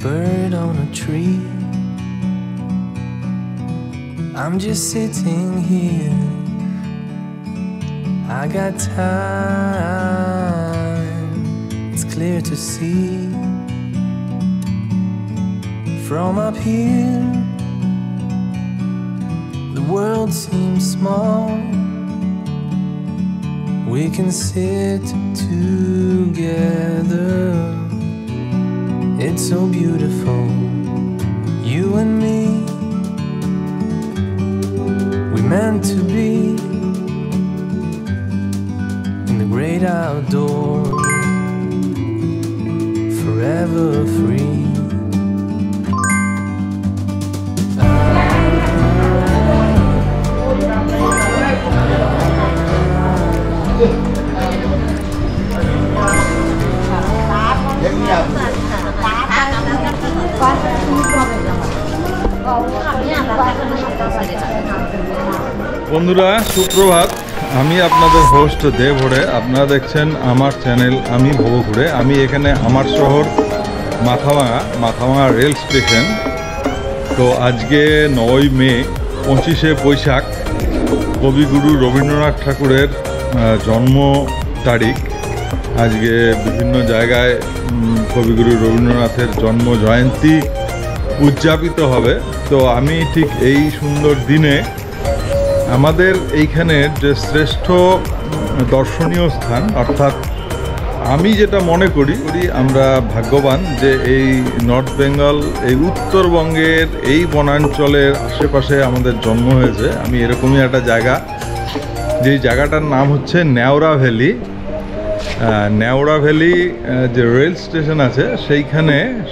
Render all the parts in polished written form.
bird on a tree. I'm just sitting here. I got time, it's clear to see. From up here, the world seems small. We can sit together. It's so beautiful, you and me. We meant to be in the great outdoors, forever free. বন্ধুরা সুপ্রভাত, আমি আপনাদের host দেবহরে। আপনারা দেখছেন আমার channel আমি ভবঘুরে। আমি এখানে আমার শহর মাথাভাঙা রেল স্টেশন। তো আজকে 9ই মে 25শে বৈশাখ, কবিগুরু রবীন্দ্রনাথ ঠাকুরের জন্ম তারিখ। আজকে বিভিন্ন জায়গায় কবিগুরু রবীন্দ্রনাথের জন্ম জয়ন্তী উদযাপিত হবে। তো আমি ঠিক এই সুন্দর দিনে আমাদের এইখানের যে শ্রেষ্ঠ দর্শনীয় স্থান, অর্থাৎ আমি যেটা মনে করি আমরা ভাগ্যবান যে এই নর্থ বেঙ্গল, এই উত্তরবঙ্গের এই বনাঞ্চলের আশেপাশে আমাদের জন্ম হয়েছে। আমি এরকমই একটা জায়গা, যেই জায়গাটার নাম হচ্ছে নেওড়া ভ্যালি। নেওড়া ভ্যালি যে রেল স্টেশন আছে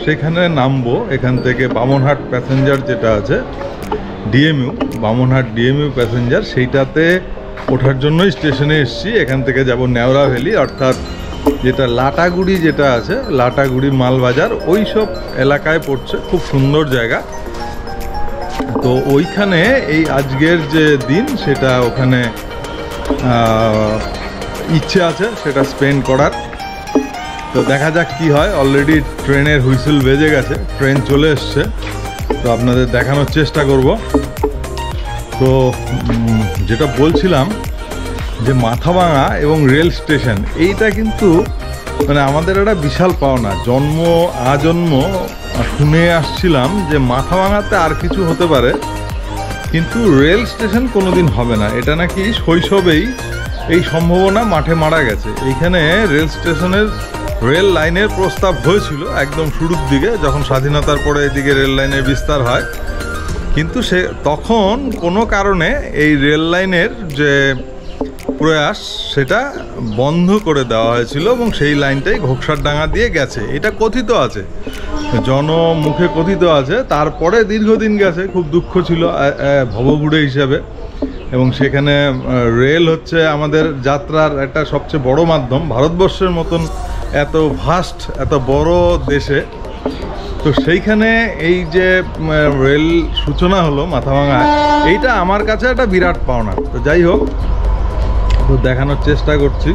সেখানে নামবো। এখান থেকে বামনহাট প্যাসেঞ্জার যেটা আছে ডিএমইউ, বামনহাট ডিএমইউ প্যাসেঞ্জার, সেইটাতে ওঠার জন্যই স্টেশনে এসেছি। এখান থেকে যাব নেওড়া ভ্যালি, অর্থাৎ যেটা লাটাগুড়ি যেটা আছে, লাটাগুড়ি মালবাজার ওই সব এলাকায় পড়ছে। খুব সুন্দর জায়গা। তো ওইখানে এই আজকের যে দিন সেটা ওখানে ইচ্ছে আছে সেটা স্পেন্ড করার। তো দেখা যাক কি হয়। অলরেডি ট্রেনের হুইসেল বেজে গেছে, ট্রেন চলে এসছে। তো আপনাদের দেখানোর চেষ্টা করব। তো যেটা বলছিলাম যে মাথাভাঙা এবং রেল স্টেশন, এইটা কিন্তু মানে আমাদের একটা বিশাল পাওনা। আজন্ম শুনে আসছিলাম যে মাথাভাঙাতে আর কিছু হতে পারে, কিন্তু রেল স্টেশন কোনোদিন হবে না। এটা নাকি শৈশবেই এই সম্ভাবনা মাঠে মারা গেছে। এইখানে রেল স্টেশনের রেল লাইনের প্রস্তাব হয়েছিল একদম শুরুর দিকে, যখন স্বাধীনতার পরে এদিকে রেল লাইনের বিস্তার হয়। কিন্তু তখন কোনো কারণে এই রেল লাইনের যে প্রয়াস সেটা বন্ধ করে দেওয়া হয়েছিল এবং সেই লাইনটাই ঘোকসারডাঙ্গা দিয়ে গেছে, এটা কথিত আছে, জনমুখে কথিত আছে। তারপরে দীর্ঘদিন গেছে, খুব দুঃখ ছিল ভবঘুরে হিসাবে। এবং সেখানে রেল হচ্ছে আমাদের যাত্রার একটা সবচেয়ে বড় মাধ্যম। ভারতবর্ষের মতন এত ভাস্ট, এত বড় দেশে, তো সেইখানে এই যে রেল সূচনা হলো মাথাভাঙায়, এইটা আমার কাছে একটা বিরাট পাওনা। তো যাই হোক, তো দেখানোর চেষ্টা করছি।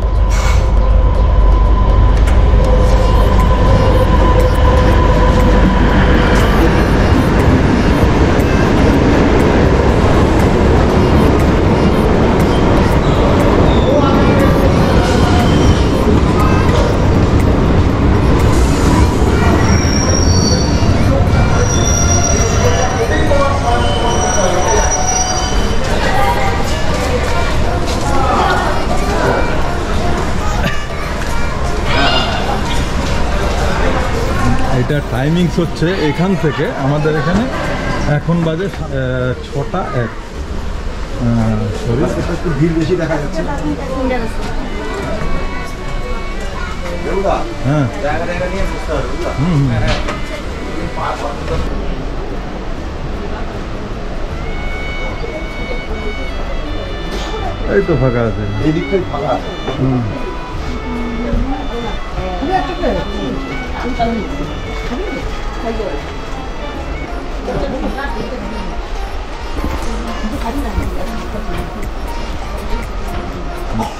এটা টাইমিংস হচ্ছে এখান থেকে আমাদের এখানে এখন বাজে 6টা 1। একটু ভিড় বেশি দেখা যাচ্ছে। হ্যাঁ, এই তো ফাঁকা আছে, এই দিকটাই ফাঁকা আছে।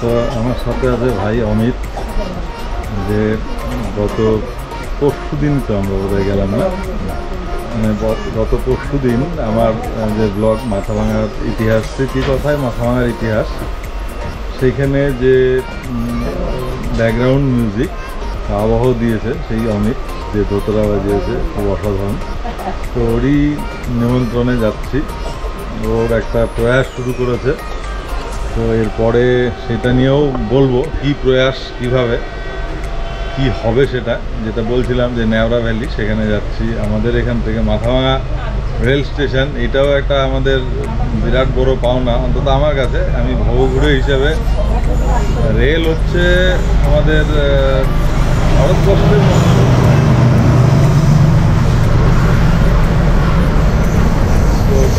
তো আমার সাথে আছে ভাই অমিত, যে গত পরশু দিন তো আমরা বোধহয় গেলাম না, মানে গত পরশু দিন আমার যে ব্লগ মাথাভাঙার ইতিহাস, স্মৃতি কথায় মাথাভাঙার ইতিহাস, সেইখানে যে ব্যাকগ্রাউন্ড মিউজিক আবহ দিয়েছে সেই অমিত, যে দোতরা বাজিয়েছে, খুব অসাধারণ। তো ওরই নিমন্ত্রণে যাচ্ছি, ওর একটা প্রয়াস শুরু করেছে, তো এরপরে সেটা নিয়েও বলবো কি প্রয়াস, কিভাবে কি হবে সেটা। যেটা বলছিলাম যে নেওড়া ভ্যালি, সেখানে যাচ্ছি। আমাদের এখান থেকে মাথাভাঙা রেল স্টেশন, এটাও একটা আমাদের বিরাট বড় পাওনা, অন্তত আমার কাছে। আমি ভবঘুরে হিসাবে রেল হচ্ছে আমাদের ভারতবর্ষের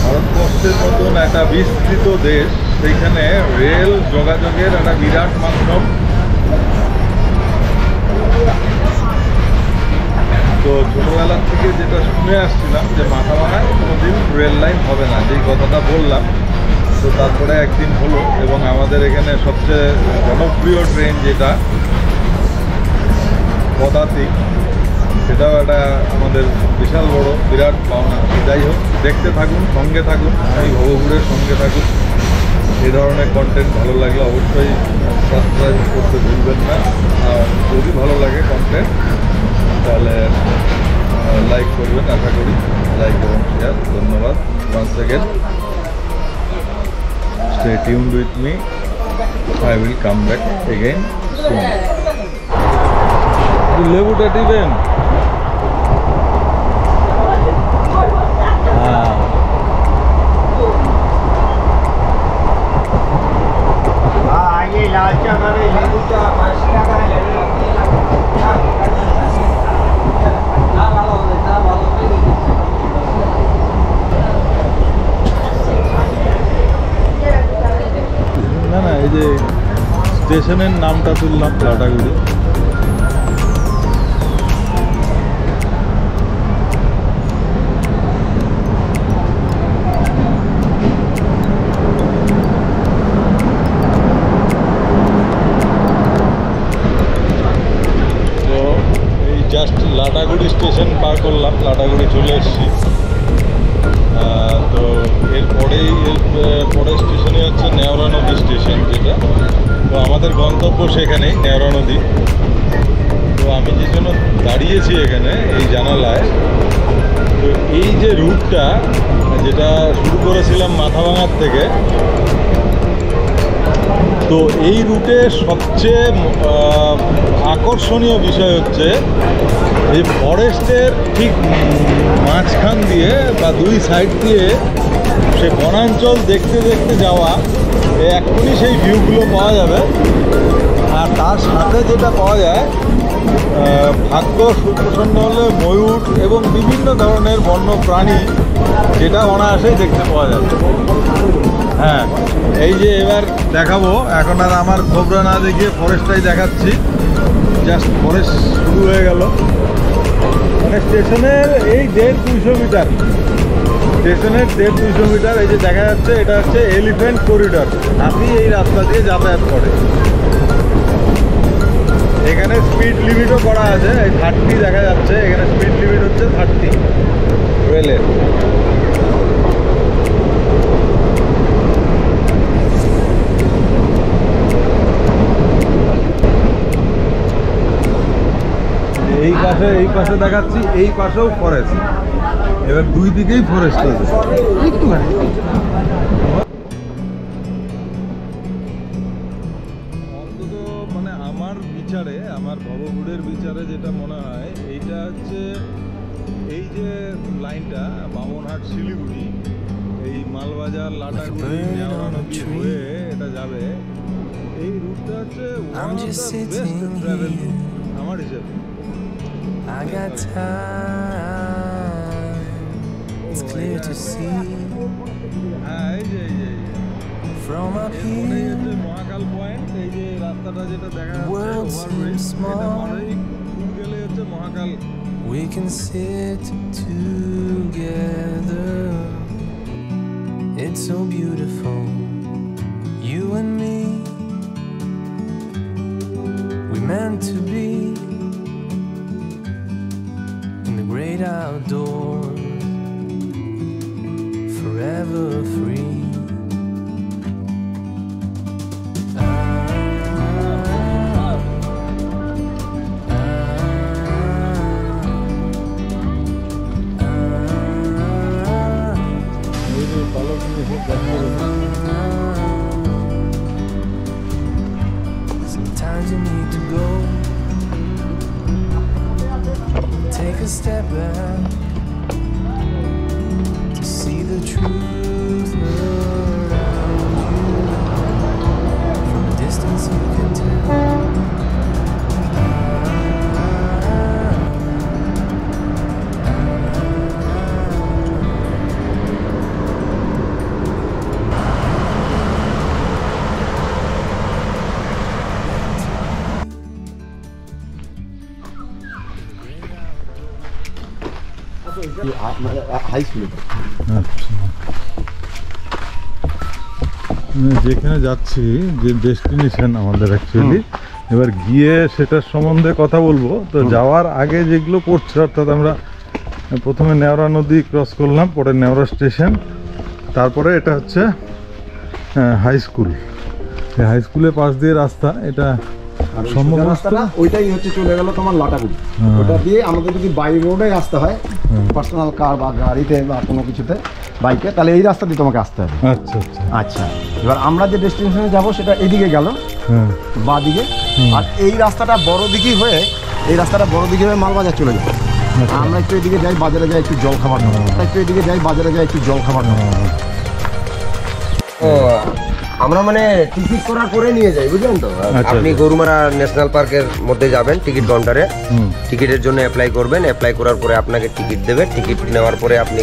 ভারতবর্ষের মতন একটা বিস্তৃত দেশ, সেইখানে রেল যোগাযোগের একটা বিরাট মাধ্যম। তো ছোটোবেলার থেকে যেটা শুনে আসছিলাম যে মাথাভাঙায় কোনোদিন রেল লাইন হবে না, যেই কথাটা বললাম। তো তারপরে একদিন হলো, এবং আমাদের এখানে সবচেয়ে জনপ্রিয় ট্রেন যেটা পদাতিক, সেটাও একটা আমাদের বিশাল বড় বিরাট পাওনা। যাই হোক, দেখতে থাকুন, সঙ্গে থাকুন, আমি ভবঘুরের সঙ্গে থাকুন। এই ধরনের কন্টেন্ট ভালো লাগলে অবশ্যই সাবস্ক্রাইব করতে ভুলবেন না। আর যদি ভালো লাগে কন্টেন্ট, তাহলে লাইক করবেন, আশা করি লাইক এবং শেয়ার। ধন্যবাদ once again. Stay tuned with me. I will come back again soon. লেবুটা দিবেন? आइए लाल चा करे नींबू चा 5 টাকা না না, এই যে স্টেশনের নামটা তুললাম লাটাগুড়ি। জাস্ট লাটাগুড়ি স্টেশন পার করলাম, লাটাগুড়ি চলে এসেছি। তো এরপরেই পরের স্টেশনে হচ্ছে নেওড়া নদী স্টেশন, যেটা তো আমাদের গন্তব্য সেখানেই, নেওড়া নদী। তো আমি যে জন্য দাঁড়িয়েছি এখানে এই জানালায়, তো এই যে রুটটা যেটা শুরু করেছিলাম মাথাভাঙার থেকে, তো এই রুটে সবচেয়ে আকর্ষণীয় বিষয় হচ্ছে এই ফরেস্টের ঠিক মাঝখান দিয়ে বা দুই সাইড দিয়ে সে বনাঞ্চল দেখতে দেখতে যাওয়া, এক্ষুনি সেই ভিউগুলো পাওয়া যাবে। আর তার সাথে যেটা পাওয়া যায়, ভাগ্য সুপ্রসন্ন হলে ময়ূর এবং বিভিন্ন ধরনের বন্য প্রাণী, যেটা অনায়াসেই দেখতে পাওয়া যাবে। হ্যাঁ, এই যে এবার দেখাবো, এখন আর আমার খবরা না দেখিয়ে ফরেস্টটাই দেখাচ্ছি। জাস্ট ফরেস্ট শুরু হয়ে গেল, মানে স্টেশনের এই 150-200 মিটার, স্টেশনের 150-200 মিটার এই যে দেখা যাচ্ছে, এটা হচ্ছে এলিফ্যান্ট করিডর। হাতি এই রাস্তা দিয়ে যাতায়াত করে। এখানে স্পিড লিমিটও করা আছে, এই 30 দেখা যাচ্ছে, এখানে স্পিড লিমিট হচ্ছে 30 রেলের। এই পাশে দেখাচ্ছি, এই পাশেও ফরেস্ট। এবার দুই দিকেই ফরেস্ট আছে। অন্তত মানে আমার বিচারে, আমার ভবঘুরের বিচারে যেটা মনে হয়, এইটা হচ্ছে এই যে লাইনটা বামনহাট শিলিগুড়ি, এই মালবাজার লাটাগুড়ি নেওড়া নদী হয়ে এটা যাবে, এই রুটটা হচ্ছে one of the best travel route আমার হিসেবে। I got time, it's clear to see from up here. Mahakal point, এই যে রাস্তাটা যেটা দেখা World seems small, গেলে হচ্ছে মহাকাল। we can sit together, it's so beautiful, you and me, we meant to be. great outdoors, forever free. Sometimes you need to go, take a step back to see the truth around you. From a distance you can tell. High স্কুলে যেখানে যাচ্ছি, যে destination আমাদের actually, এবার গিয়ে সেটার সম্বন্ধে কথা বলবো। তো যাওয়ার আগে যেগুলো পড়ছে, অর্থাৎ আমরা প্রথমে নেওড়া নদী ক্রস করলাম, পরে নেওড়া স্টেশন, তারপরে এটা হচ্ছে হাই স্কুল। এই হাই স্কুলের পাশ দিয়ে রাস্তা, এটা সম্ভব রাস্তাটা ওইটাই হচ্ছে চলে গেল তোমার লাটাগুড়ি। ওটা দিয়ে আমাদের যদি বাই রোডে আসতে হয়, পার্সোনাল কার বা গাড়িতে বা কোনো কিছুতে, বাইকে, তাহলে এই রাস্তা দিয়ে তোমাকে আসতে হবে। আচ্ছা আচ্ছা আচ্ছা, এবার আমরা যে ডেস্টিনেশনে যাব সেটা এদিকে গেল, বা দিকে। আর এই রাস্তাটা বড় দিঘি হয়ে, এই রাস্তাটা বড় দিঘি হয়ে মালবাজার চলে যাবে। আমরা একটু এদিকে যাই, বাজারে যাই একটু জল খাবার নেবো, একটু এদিকে যাই, বাজারে যাই একটু জল খাবার নেবো। ও আমরা মানে টিকিট করার পরে নিয়ে যাই, বুঝলেন তো? আপনি গরুমারা ন্যাশনাল পার্কের মধ্যে যাবেন, টিকিট কাউন্টারে টিকিটের জন্য অ্যাপ্লাই করবেন। অ্যাপ্লাই করার পরে আপনাকে টিকিট দেবে। টিকিট নেওয়ার পরে আপনি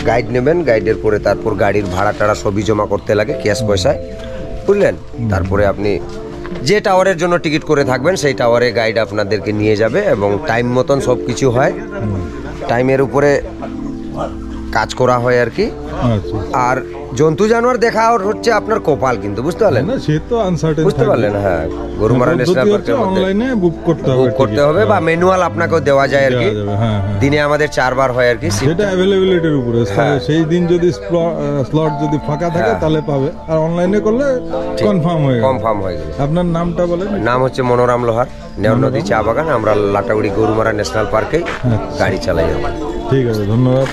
গাইড নেবেন। গাইডের পরে তারপর গাড়ির ভাড়া টাড়া সবই জমা করতে লাগে ক্যাশ পয়সায়, বুঝলেন? তারপরে আপনি যে টাওয়ারের জন্য টিকিট করে থাকবেন সেই টাওয়ারে গাইড আপনাদেরকে নিয়ে যাবে এবং টাইম মতন সব কিছু হয়। টাইমের উপরে কাজ করা হয় আর কি। আর জন্তু জানোয়ার দেখা হচ্ছে আপনার কপাল, কিন্তু বুঝতে পারলেন? সে তো আনসার্টেন, বুঝতে পারলেন? হ্যাঁ, গরুমারা ন্যাশনাল পার্কের মধ্যে অনলাইনে বুক করতে হবে বা ম্যানুয়াল আপনাকেও দেওয়া যায় আর কি। দিনে আমাদের 4 বার হয় আর কি। সেটা অ্যাভেলেবিলিটির উপরে, সেই দিন যদি স্লট যদি ফাঁকা থাকে তাহলে পাবে, আর অনলাইনে করলে কনফার্ম হয়ে গেল। আপনার নামটা বলেন। নাম হচ্ছে মনোরাম লোহার, নেওর নদী চা বাগান। আমরা লাটাগুড়ি গরুমারা ন্যাশনাল পার্কেই গাড়ি চালাই। ঠিক আছে, ধন্যবাদ।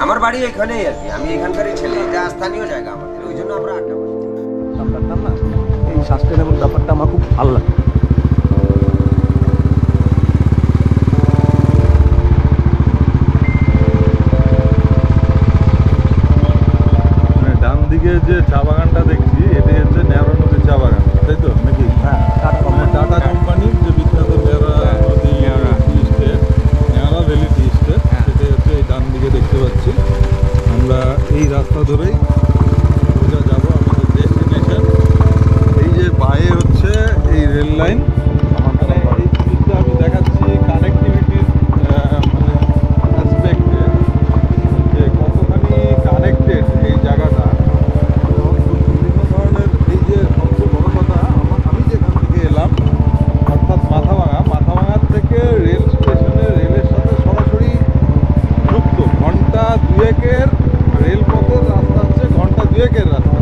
আমার বাড়ি এখানেই আর কি, আমি এখানকারই ছেলে, এটা স্থানীয় জায়গা আমাদের, ওই জন্য আমরা আড্ডা মারি। এই সাস্টেনেবল ব্যাপারটা আমার খুব ভালো লাগে। ডান দিকে যে চা বাগানটা দেখছি, এটাই হচ্ছে নেওড়া নদী চা বাগান, তাই তো নাকি? হ্যাঁ, টাটা কোম্পানির যে বিখ্যাত নেওড়া নদী টি স্টেট, নেওড়া ভ্যালি টি স্টেট, সেটাই হচ্ছে এই ডান দিকে দেখতে পাচ্ছি। আমরা এই রাস্তা ধরেই সোজা যাবো আমাদের ডেস্টিনেশন। এই যে বাইরে হচ্ছে এই রেল লাইন, মানে এই জিনিসটা আমি দেখাচ্ছি কানেক্টিভিটির মানে অ্যাসপেক্টে, যে কতখানি কানেক্টেড এই জায়গাটা। বিভিন্ন ধরনের, এই যে সবচেয়ে বড় কথা, আমি যেখান থেকে এলাম, অর্থাৎ মাথাভাঙার থেকে রেল স্টেশনে রেলের সাথে সরাসরি যুক্ত। ঘন্টা 2-এর রেলপথের রাস্তা হচ্ছে, ঘন্টা 2-এর রাস্তা।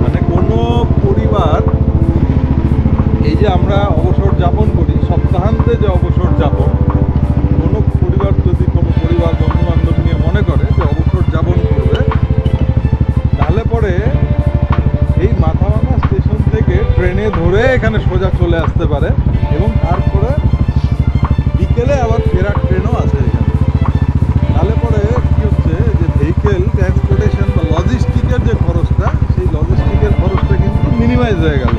মানে কোনো পরিবার, এই যে আমরা অবসর যাপন করি, সপ্তাহান্তে যে অবসর যাপন, কোনো পরিবার যদি কোনো পরিবার বন্ধু বান্ধব নিয়ে মনে করে যে অবসর যাপন করবে, তাহলে পরে এই মাথাভাঙা স্টেশন থেকে ট্রেনে ধরে এখানে সোজা চলে আসতে পারে, এবং তারপরে বিকেলে আবার ফেরার ট্রেনও আছে এখানে। তাহলে পরে কী হচ্ছে, যে ভেহিকেল ট্রান্সপোর্টেশন বা লজিস্টিকের যে খরচটা, সেই লজিস্টিকের খরচটা কিন্তু মিনিমাইজ হয়ে গেল।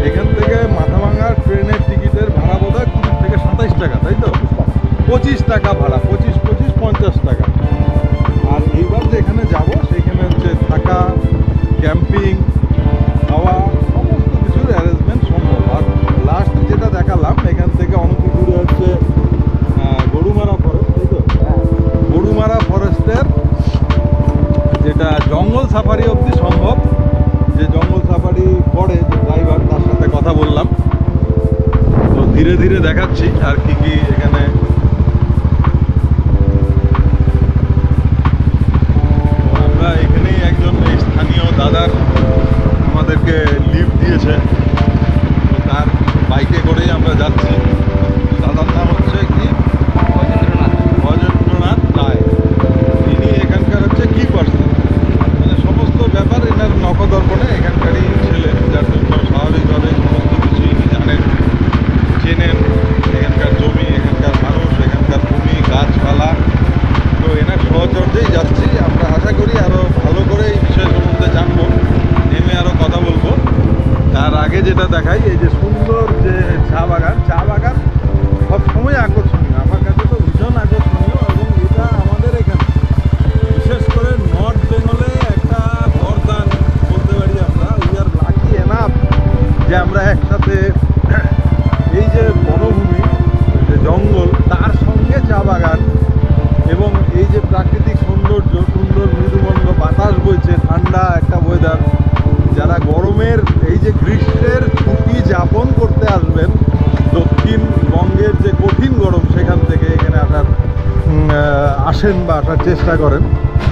এখান থেকে মাথাভাঙার ট্রেনের টিকিটের ভাড়া বোধ হয় 20 থেকে 27 টাকা, তাই তো? 25 টাকা ভাড়া, 25 50 টাকা। আর এইবার যে এখানে যাবো, সেখানে হচ্ছে থাকা, ক্যাম্পিং, খাওয়া, সমস্ত কিছুর অ্যারেঞ্জমেন্ট সম্ভব। আর লাস্ট যেটা দেখালাম, এখান থেকে অনেক দূরে হচ্ছে গরুমারা ফরেস্ট, তাই তো? গরুমারা ফরেস্টের যেটা জঙ্গল সাফারি অবধি সম্ভব, যে জঙ্গল সাফারি দিচ্ছি আর কি কি এখানে আমরা এখানেই একজন এই স্থানীয় দাদার আমাদেরকে লিফট দিয়েছে, তো তার বাইকে করেই আমরা যাচ্ছি। দাদার নাম হচ্ছে কি অজেন্দ্রনাথ রায়। ইনি এখানকার হচ্ছে কি পার্সন, মানে সমস্ত ব্যাপার এনার নখদর্পণে, এখানকারই ছেলে, যার জন্য স্বাভাবিকভাবে সমস্ত কিছু ইনি জানেন, চেনেন এখানকার জমি, এখানকার মানুষ, এখানকার ভূমি, গাছপালা। তো এনার সহচর্যেই যাচ্ছি। আমরা আশা করি আরও ভালো করে এই বিষয় সম্বন্ধে জানবো, নেমে আরও কথা বলবো। তার আগে যেটা দেখাই, এই যে সুন্দর যে চা বাগান, চা বাগান সবসময় আকর্ষণীয়, আমার কাছে তো ভীষণ আকর্ষণীয়। এবং এটা আমাদের এখানে বিশেষ করে নর্থ বেঙ্গলে একটা বরদান বলতে পারি আমরা। উই আর লাকি এনাফ যে আমরা একসাথে এই যে বনভূমি, যে জঙ্গল, তার সঙ্গে চা বাগান এবং এই যে প্রাকৃতিক সৌন্দর্য, সুন্দর মৃদুমন্দ বাতাস বইছে, ঠান্ডা একটা ওয়েদার। যারা গরমের এই যে গ্রীষ্মের ছুটি যাপন করতে আসবেন দক্ষিণবঙ্গের যে কঠিন গরম, সেখান থেকে এখানে আসেন বা আসার চেষ্টা করেন,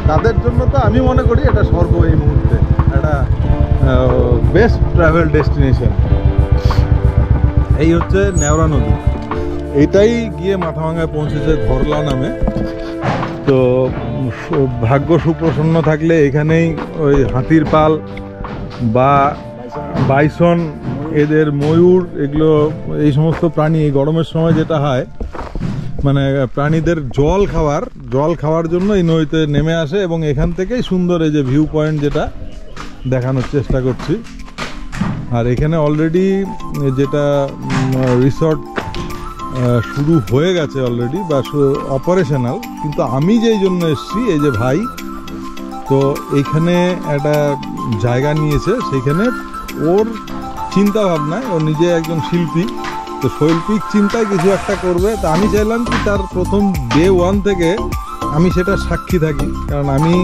তাদের জন্য তো আমি মনে করি এটা স্বর্গ এই মুহূর্তে, একটা বেস্ট ট্রাভেল ডেস্টিনেশন। এই হচ্ছে নেওড়া নদী, এইটাই গিয়ে মাথাভাঙায় পৌঁছেছে ধরলা নামে। তো ভাগ্য সুপ্রসন্ন থাকলে এখানেই ওই হাতির পাল বা বাইসন, এদের ময়ূর, এগুলো এই সমস্ত প্রাণী এই গরমের সময় যেটা হয়, মানে প্রাণীদের জল খাওয়ার জন্য এই নদীতে নেমে আসে। এবং এখান থেকেই সুন্দর এই যে ভিউ পয়েন্ট যেটা দেখানোর চেষ্টা করছি। আর এখানে অলরেডি যেটা রিসর্ট শুরু হয়ে গেছে অলরেডি বা অপারেশনাল, কিন্তু আমি যেই জন্য এসেছি, এই যে ভাই, তো এইখানে একটা জায়গা নিয়েছে, সেইখানে ওর চিন্তা ভাবনায়, ও নিজে একজন শিল্পী, তো শৈল্পিক চিন্তায় কিছু একটা করবে। তা আমি চাইলাম কি তার প্রথম ডে 1 থেকে আমি সেটা সাক্ষী থাকি, কারণ আমি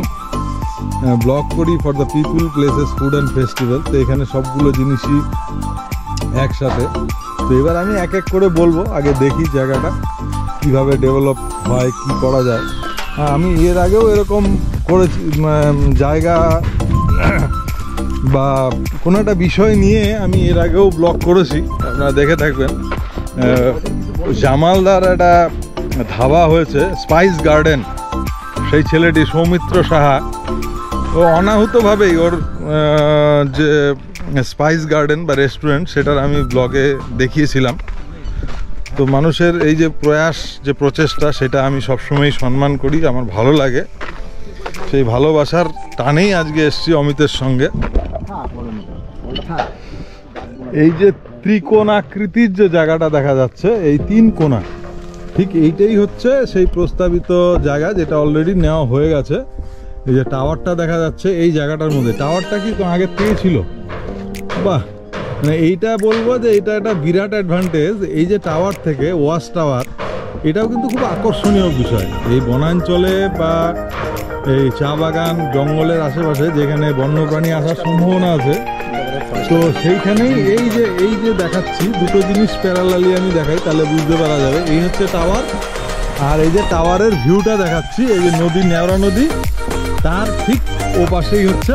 ব্লগ করি for the people, places, food and festival. তো এখানে সবগুলো জিনিসই একসাথে। তো এবার আমি এক এক করে বলবো, আগে দেখি জায়গাটা কিভাবে ডেভেলপ হয়, কি করা যায়। আমি এর আগেও এরকম করেছি, জায়গা বা কোনো একটা বিষয় নিয়ে আমি এর আগেও ব্লগ করেছি, আপনারা দেখে থাকবেন। জামালদার একটা ধাবা হয়েছে, স্পাইস গার্ডেন, সেই ছেলেটি সৌমিত্র সাহা, ও অনাহুতভাবেই ওর যে স্পাইস গার্ডেন বা রেস্টুরেন্ট, সেটার আমি ব্লগে দেখিয়েছিলাম। তো মানুষের এই যে প্রয়াস, যে প্রচেষ্টা, সেটা আমি সবসময় সম্মান করি, আমার ভালো লাগে। সেই ভালোবাসার টানেই আজকে এসছি অমিতের সঙ্গে। এই যে ত্রিকোণাকৃতির যে জায়গাটা দেখা যাচ্ছে, এই 3 কোণা, ঠিক এইটাই হচ্ছে সেই প্রস্তাবিত জায়গা, যেটা অলরেডি নেওয়া হয়ে গেছে। এই যে টাওয়ারটা দেখা যাচ্ছে এই জায়গাটার মধ্যে, টাওয়ারটা কি আগের থেকে ছিল? বাহ, মানে এইটা বলবো যে এটা একটা বিরাট অ্যাডভান্টেজ। এই যে টাওয়ার থেকে ওয়াচ টাওয়ার, এটাও কিন্তু খুব আকর্ষণীয় বিষয় এই বনাঞ্চলে বা এই চা বাগান জঙ্গলের আশেপাশে, যেখানে বন্যপ্রাণী আসার সম্ভাবনা আছে। তো সেইখানেই এই যে দেখাচ্ছি, দুটো জিনিস প্যারালালি আমি দেখাই, তাহলে বুঝতে পারা যাবে। এই হচ্ছে টাওয়ার, আর এই যে টাওয়ারের ভিউটা দেখাচ্ছি, এই যে নদী, নেওড়া নদী, তার ঠিক ও পাশেই হচ্ছে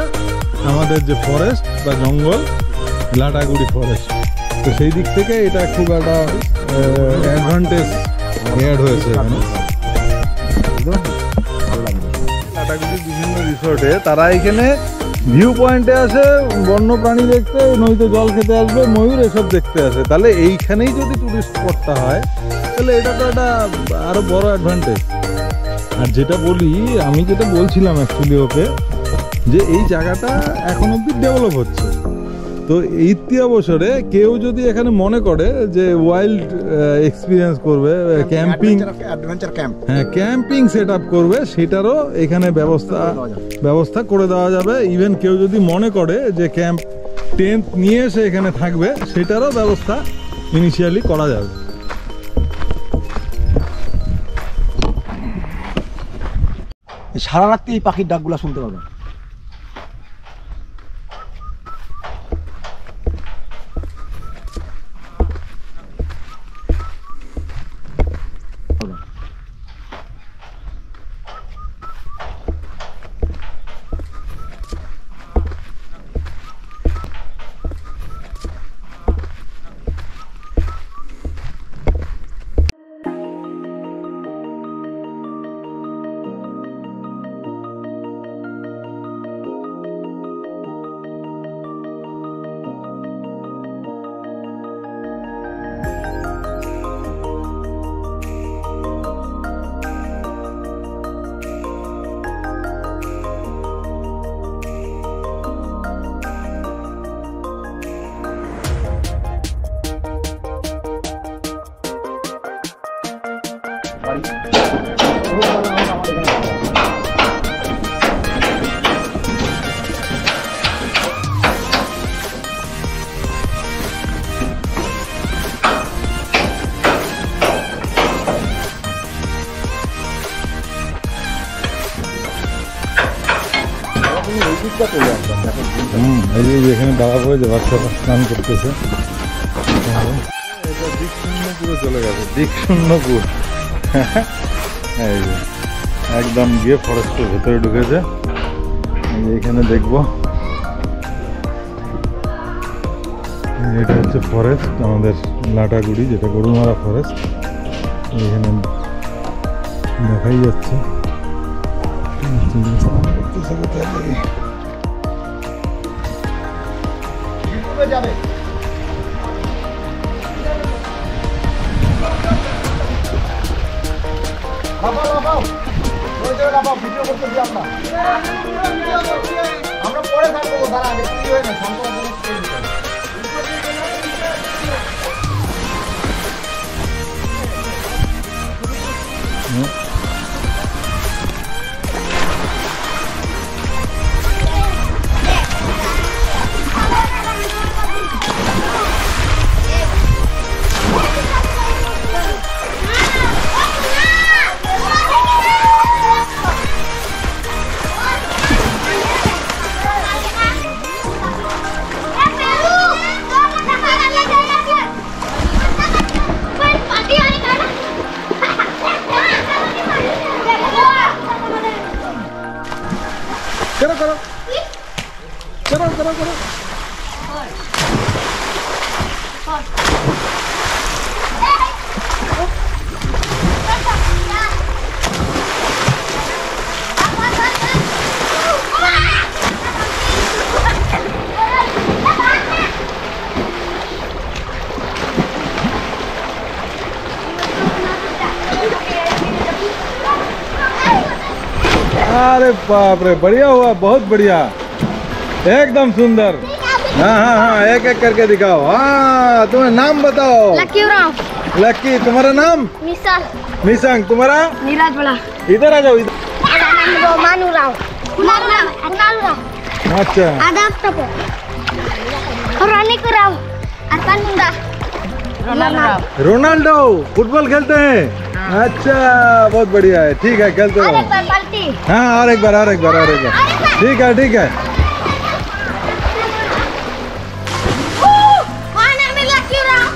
আমাদের যে ফরেস্ট বা জঙ্গল, লাটাগুড়ি ফরেস্ট। তো সেই দিক থেকে এটা খুব একটা অ্যাডভান্টেজ অ্যাড হয়েছে এখানে। লাটাগুড়ির বিভিন্ন রিসোর্টে তারা এখানে ভিউ পয়েন্টে আসে বন্যপ্রাণী দেখতে, নদীতে জল খেতে আসবে, ময়ূর, এসব দেখতে আসে। তাহলে এইখানেই যদি টুরিস্ট স্পটটা হয়, তাহলে এটা তো একটা আরো বড় অ্যাডভান্টেজ। আর যেটা বলি, আমি যেটা বলছিলাম অ্যাকচুয়ালি ওকে, যে এই জায়গাটা এখন অব্দি ডেভেলপ হচ্ছে। তো এই 3 বছরে কেউ যদি এখানে মনে করে যে ওয়াইল্ড এক্সপিরিয়েন্স করবে, ক্যাম্পিং, হ্যাঁ ক্যাম্পিং সেট আপ করবে, সেটারও এখানে ব্যবস্থা করে দেওয়া যাবে। ইভেন কেউ যদি মনে করে যে ক্যাম্প টেন্ট নিয়ে এসে এখানে থাকবে, সেটারও ব্যবস্থা ইনিশিয়ালি করা যাবে। সারা রাত্রি এই পাখির ডাকগুলা শুনতে পাবেন। ভিড়টা চলে আসবে দেখেন ভিড়টা। এই যে এখানে দাঁড়া পড়ে যে বাচ্চারা স্নান করতেছে, এটা দিকশূন্যপুরে চলে গেছে, দিকশূন্যপুর। এই যে একদম গিয়ে ফরেস্টের ভেতরে ঢুকেছে। এই যে এখানে দেখবো, এটা হচ্ছে ফরেস্ট আমাদের লাটাগুড়ি, যেটা গরুমারা ফরেস্ট। এখানে দেখাই যাচ্ছে ইউটিউবে যাবে। লাফাও, লাফাও। ওই যে লাফাও, ভিডিও করতে দিই আমরা। আমরা পরে থাকবো, দাঁড়া আগে তুই হয়ে না সম্পর্ক করে দিতে হবে। करो करो करो करो करो अरे बाप रे, बढ़िया हुआ, बहुत बढ़िया, एकदम सुंदर। हाँ हाँ हाँ, एक एक करके दिखाओ। हाँ, तुम्हारा नाम बताओ। लकी राव। लक्की, तुम्हारा नाम? मिसाल। मिसंग, तुम्हारा? नीरज बड़ा। इधर आ जाओ, इधर। मेरा नाम मानू राव। कुणाल राव। अच्छा, आदाब तक। और रानी को राव। अरपान मुंडा। रोनाल्डो फुटबॉल खेलते हैं। अच्छा, बहुत बढ़िया है, ठीक है, खेलते अरे रहो। पलटी। हाँ, और एक बार, और एक बार, और एक बार। ठीक है, ठीक है। My name is Lucky Rav.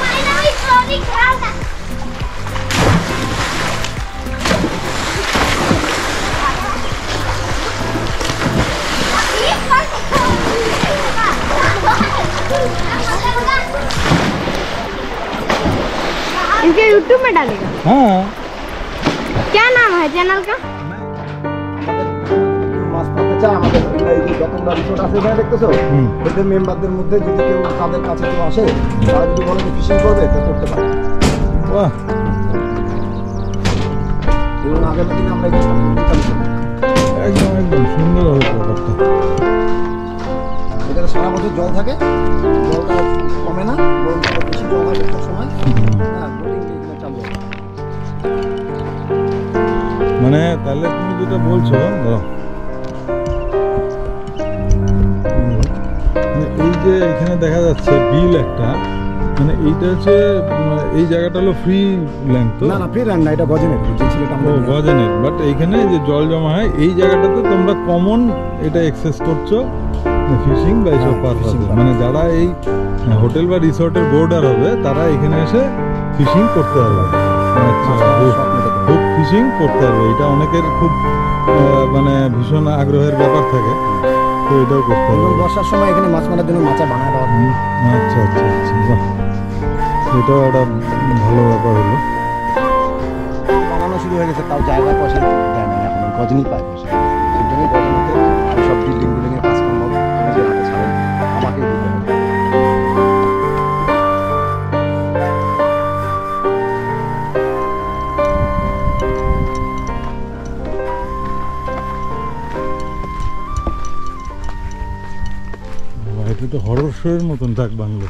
My name is Ronnie Rav. इनके YouTube में डालेगा। हाँ, क्या नाम है चैनल का? মাছ ধরতে চায় আমাদের এই যে বেতনটা রিসোর্ট আছে এখানে দেখতেছো, এদের মেম্বারদের মধ্যে যদি কেউ তাদের কাছে কেউ আসে, তারা যদি বলে যে ফিশিং করবে তো করতে পারে। वाह, ধরুন আগামী দিনে আমরা এটা চালু করব। एकदम एकदम सुंदर হবে ব্যাপারটা। এখানে সারা বছর জল থাকে, জলটা কমে না, বরং বেশি জল হয় একটা সময়। হ্যাঁ, বোটিং এখানে চালু হয়। মানে তাহলে তুমি যেটা বলছো, দাঁড়াও। মানে এই যে এখানে দেখা যাচ্ছে বিল একটা, মানে এইটা হচ্ছে এই জায়গাটা হলো ফ্রি ল্যান্ড তো? না না, ফ্রি ল্যান্ড না, এটা গজনের, যে ছেলেটা ও আমরা গজনের, বাট এইখানে যে জল জমা হয় এই জায়গাটাতে তোমরা কমন এটা অ্যাক্সেস করছো ফিশিং বা এইসব হ্যাঁ, পারপাসে। fishing মানে যারা এই হোটেল বা রিসোর্টের বোর্ডার হবে তারা এখানে এসে ফিশিং করতে পারবে। আচ্ছা, খুব ফিশিং করতে পারবে, এটা অনেকের খুব মানে ভীষণ আগ্রহের ব্যাপার থাকে, তো এটাও করতে এবং পারবে। বর্ষার সময় এখানে মাছ মারার জন্য মাচা বানায় দেওয়া হয়। আচ্ছা আচ্ছা আচ্ছা, বাহ, এটাও একটা ভালো ব্যাপার হলো। বানানো শুরু হয়ে গেছে, তাও জায়গা পয়সা দেয় না, এখন গজনি পায় পয়সা। সেই জন্যই গজনিতে সব বিল্ডিং বিল্ডিংয়ের কাজকর্ম নিজের হাতে ছাড়েন, আমাকেই দিতে হবে। এটা তো হরর শোয়ের মতন ডাক বাংলো।